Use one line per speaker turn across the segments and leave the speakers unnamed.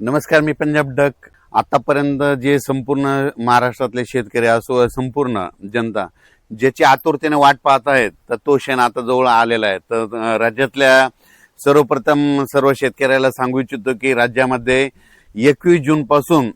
नमस्कार, मी पंजाब डक. आतापर्यंत जे संपूर्ण महाराष्ट्रातले शेतकरी असो, संपूर्ण जनता ज्याची आतुरतेने वाट पाहत आहेत, तर तो क्षण आता जवळ आलेला आहे. तर राज्यातल्या सर्वप्रथम सर्व शेतकऱ्याला सांगू इच्छितो की राज्यामध्ये 21 जून पासून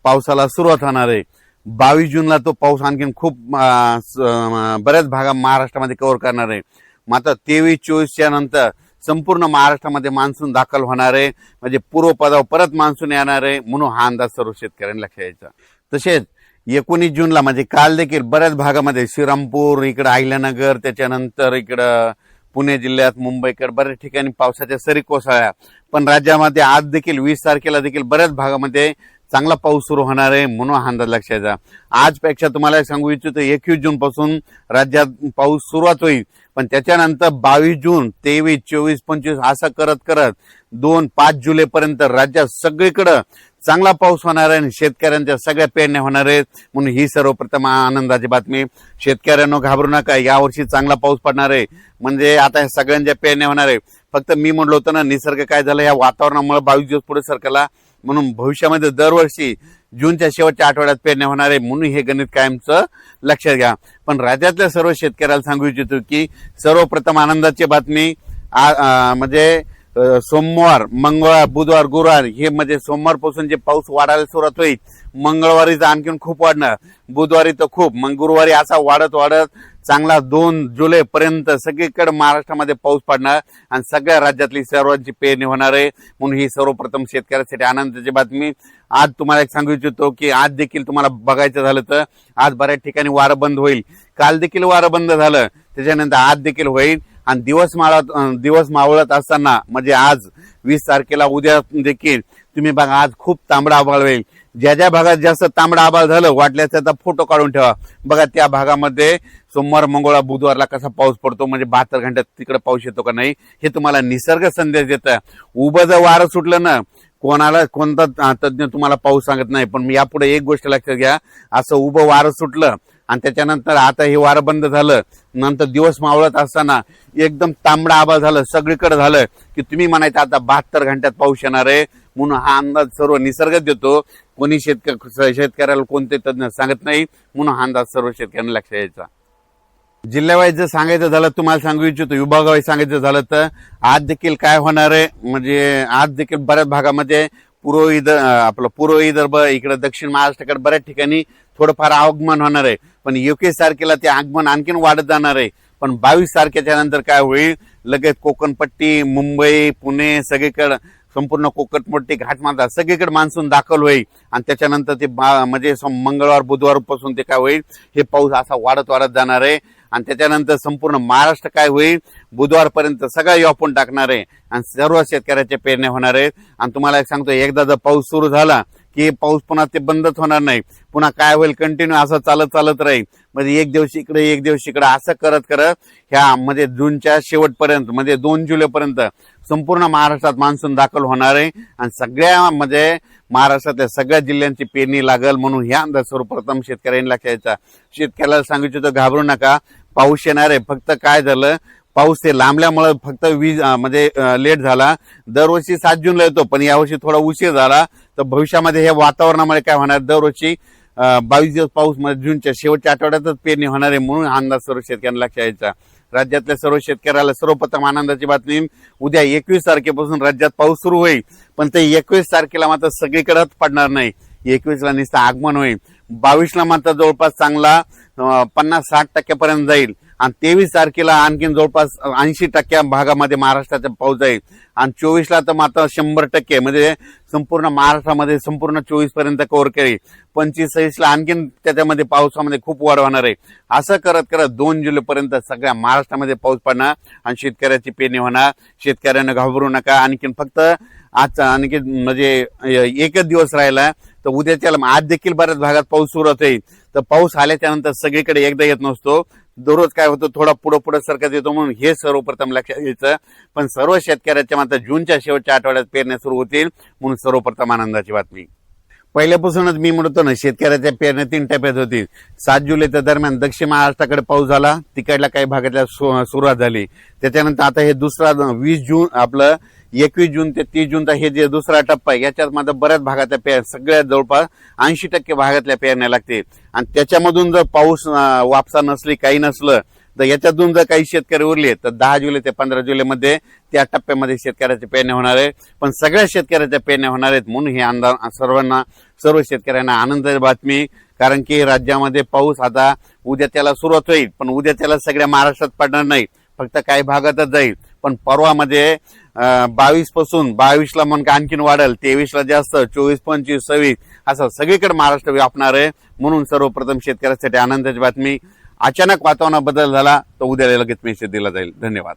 पावसाला सुरुवात होणार आहे. 22 जूनला तो पाऊस आणखीन खूप बऱ्याच भागा महाराष्ट्रामध्ये कव्हर करणार आहे. मात्र 23-24च्या नंतर संपूर्ण महाराष्ट्रामध्ये मान्सून दाखल होणार आहे. म्हणजे पूर्व पदावर परत मान्सून येणार आहे, म्हणून हा अंदाज सर्व शेतकऱ्यांनी लक्षात घ्यायचा. तसेच 19 जूनला म्हणजे काल देखील बऱ्याच भागामध्ये श्रीरामपूर, इकडे अहिल्यानगर, त्याच्यानंतर इकडं पुणे जिल्ह्यात, मुंबईकडे बऱ्याच ठिकाणी पावसाच्या सरी कोसळल्या. पण राज्यामध्ये आज देखील 20 तारखेला देखील बऱ्याच भागामध्ये चांगला पाऊस सुरू होणार आहे, म्हणून हा अंदाज लक्षात घ्या. आजपेक्षा तुम्हाला सांगू इच्छितो 21 जून पासून राज्यात पाऊस सुरुवात होईल. पण त्याच्यानंतर 22 जून, 23, 24, 25 असं करत करत 2-5 जुलै पर्यंत राज्यात सगळीकडे चांगला पाऊस होणार आहे आणि शेतकऱ्यांच्या सगळ्या पेरण्या होणार आहेत. म्हणून ही सर्वप्रथम आनंदाची बातमी. शेतकऱ्यांनो घाबरू नका, यावर्षी चांगला पाऊस पडणार आहे. म्हणजे आता सगळ्यांच्या पेरण्या होणार आहे. फक्त मी म्हणलो होतो ना, निसर्ग काय झालं, या वातावरणामुळे 22 दिवस पुढे सरकला. म्हणून भविष्यामध्ये दरवर्षी जूनच्या शेवटच्या आठवड्यात पेरण्या होणार आहे, म्हणून हे गणित कायमचं लक्षात घ्या. पण राज्यातल्या सर्व शेतकऱ्याला सांगू इच्छितो की सर्वप्रथम आनंदाची बातमी म्हणजे सोमवार, मंगळवार, बुधवार, गुरुवार हे म्हणजे सोमवारपासून जे पाऊस वाढायला सुरुवात होईल. मंगळवारी तर आणखीन खूप वाढणार, बुधवारी तर खूप, मग गुरुवारी असा वाढत वाढत चांगला 2 जुलै पर्यंत सगळीकडे महाराष्ट्रामध्ये पाऊस पडणार आणि सगळ्या राज्यातली सर्वांची पेरणी होणार आहे. म्हणून ही सर्वप्रथम शेतकऱ्यांसाठी आनंदाची बातमी. आज तुम्हाला एक सांगू इच्छितो की आज देखील तुम्हाला बघायचं झालं तर आज बऱ्याच ठिकाणी वारं बंद होईल. काल देखील वारं बंद झालं, त्याच्यानंतर आज देखील होईल. आणि दिवस मावळत असताना म्हणजे आज 20 तारखेला उद्या देखील तुम्ही बघा, आज खूप तांबडा आभाळ होईल. ज्या ज्या भागात जास्त तांबडा आभाळ झालं, वाटल्यास त्याचा फोटो काढून ठेवा. बघा त्या भागामध्ये सोमवार, मंगळवार, बुधवारला कसा पाऊस पडतो, म्हणजे 72 घंट्यात तिकडे पाऊस येतो का नाही, हे तुम्हाला निसर्ग संदेश देतं. उभं जर वारं सुटलं ना, कोणता तज्ञ तुम्हाला पाऊस सांगत नाही. पण यापुढे एक गोष्ट लक्षात घ्या, असं उभं वारं सुटलं आणि त्याच्यानंतर आता हे वारं बंद झालं, नंतर दिवस मावळत असताना एकदम तांबडा आभाळ झालं, सगळीकडे झालं की तुम्ही म्हणायचं आता 72 घंट्यात पाऊस येणार आहे. म्हणून हा अंदाज सर्व निसर्ग देतो. कोणी शेतकऱ्याला कोणते तज्ञ सांगत नाही. म्हणून हा अंदाज सर्व शेतकऱ्यांना लक्षात यायचा. जिल्ह्यावाईज जर सांगायचं झालं, तुम्हाला सांगू इच्छितो विभागावाईज सांगायचं झालं तर आज देखील काय होणार आहे, म्हणजे आज देखील बऱ्याच भागामध्ये पूर्व विदर्भ, इकडे दक्षिण महाराष्ट्राकडे बऱ्याच ठिकाणी थोडंफार आगमन होणार आहे. पण 21 तारखेला ते आगमन आणखीन वाढत जाणार आहे. पण 22 तारखेच्या नंतर काय होईल, लगेच कोकणपट्टी, मुंबई, पुणे सगळीकडे संपूर्ण कोकणपट्टी, घाटमाथा सगळीकडे मान्सून दाखल होईल. आणि त्याच्यानंतर ते म्हणजे मंगळवार, बुधवार पासून ते काय होईल, हे पाऊस असा वाढत वाढत जाणार आहे. आणि त्याच्यानंतर संपूर्ण महाराष्ट्र काय होईल, बुधवारपर्यंत सगळं व्यापून टाकणार आहे आणि सर्व शेतकऱ्याच्या पेरण्या होणार आहेत. आणि तुम्हाला एक सांगतो, एकदा जर पाऊस सुरू झाला की पाऊस पुन्हा ते बंदच होणार नाही. पुन्हा काय होईल, कंटिन्यू असं चालत राहील. म्हणजे एक दिवस इकडे एक दिवस इकडे असं करत करत ह्या म्हणजे जूनच्या शेवटपर्यंत म्हणजे 2 जुलैपर्यंत संपूर्ण महाराष्ट्रात मान्सून दाखल होणार आहे आणि सगळ्या म्हणजे महाराष्ट्रातल्या सगळ्या जिल्ह्यांची पेरणी लागल. म्हणून ह्या अंदाज सर्वप्रथम शेतकऱ्यांनी लक्षात घ्यायचा. शेतकऱ्याला सांगितलं तर घाबरू नका, पाऊस येणार आहे. फक्त काय झालं, पाऊस ते लांबल्यामुळे फक्त म्हणजे लेट झाला. दरवर्षी 7 जूनला येतो, पण यावर्षी थोडा उशीर झाला. तर भविष्यामध्ये हे वातावरणामुळे काय होणार, दरवर्षी 22 दिवस पाऊस म्हणजे जूनच्या शेवटच्या आठवड्यातच पेरणी होणार आहे. म्हणून हा अंदाज सर्व शेतकऱ्यांना लक्षात यायचा. राज्यातल्या सर्व शेतकऱ्याला सर्वप्रथम आनंदाची बातमी, उद्या 21 तारखेपासून राज्यात पाऊस सुरू होईल. पण ते 21 तारखेला मात्र सगळीकडेच पडणार नाही. 21ला नुसतं आगमन होईल. 22ला मात्र जवळपास चांगला 50-60% जाईल. आणि 23 तारखेला आणखीन जवळपास 80% भागामध्ये महाराष्ट्राचा पाऊस जाईल. आणि 24ला तर मात्र 100% म्हणजे संपूर्ण महाराष्ट्रामध्ये संपूर्ण 24 पर्यंत कव्हर करेल. 25-26ला आणखीन त्याच्यामध्ये पावसामध्ये खूप वाढ होणार आहे. असं करत करत 2 जुलैपर्यंत सगळ्या महाराष्ट्रामध्ये पाऊस पडणार आणि शेतकऱ्याची पेरणी होणार. शेतकऱ्यांना घाबरू नका. आणखीन फक्त आज आणखी म्हणजे एकच दिवस राहिला, तर उद्याच्या आज देखील बऱ्याच भागात पाऊस सुरुवात होईल. तर पाऊस आल्याच्या नंतर सगळीकडे एकदा येत नसतो, दररोज काय होतं, थोडा पुढे सरकत येतो. म्हणून हे सर्वप्रथम लक्षात घ्यायचं. पण सर्व शेतकऱ्याच्या मात्र जूनच्या शेवटच्या आठवड्यात पेरण्या सुरू होतील. म्हणून सर्वप्रथम आनंदाची बातमी. पहिल्यापासूनच मी म्हणतो ना, शेतकऱ्याच्या पेरण्या 3 टप्प्यात होतील. 7 जुलैच्या दरम्यान दक्षिण महाराष्ट्राकडे पाऊस झाला, तिकडल्या काही भागातल्या सुरुवात झाली. त्याच्यानंतर आता हे दुसरा 20 जून आपलं 21 जून ते 30 जून हे जे दुसरा टप्पा आहे याच्यात माझा बऱ्याच भागातल्या पेरण्या सगळ्यात जवळपास 80% भागातल्या पेरण्या लागते आणि त्याच्यामधून जर पाऊस वापसा नसली काही नसलं तर याच्यातून जर काही शेतकरी उरले तर 10 जुलै ते 15 जुलैमध्ये त्या टप्प्यामध्ये शेतकऱ्याच्या पेरण्या होणार आहे. पण सगळ्या शेतकऱ्याच्या पेरण्या होणार आहेत म्हणून हे सर्व शेतकऱ्यांना आनंदाची बातमी. कारण की राज्यामध्ये पाऊस आता उद्या त्याला सुरुवात होईल पण उद्या त्याला सगळ्या महाराष्ट्रात पडणार नाही, फक्त काही भागातच जाईल. पण परवामध्ये 22 पासून 22ला मग आणखीन वाढेल, 23ला जास्त, 24, 25, 26 असं सगळीकडे महाराष्ट्र व्यापणार आहे. म्हणून सर्वप्रथम शेतकऱ्यासाठी आनंदाची बातमी. अचानक वातावरणात बदल झाला तर उद्या लगेच मेसेज दिला जाईल. धन्यवाद.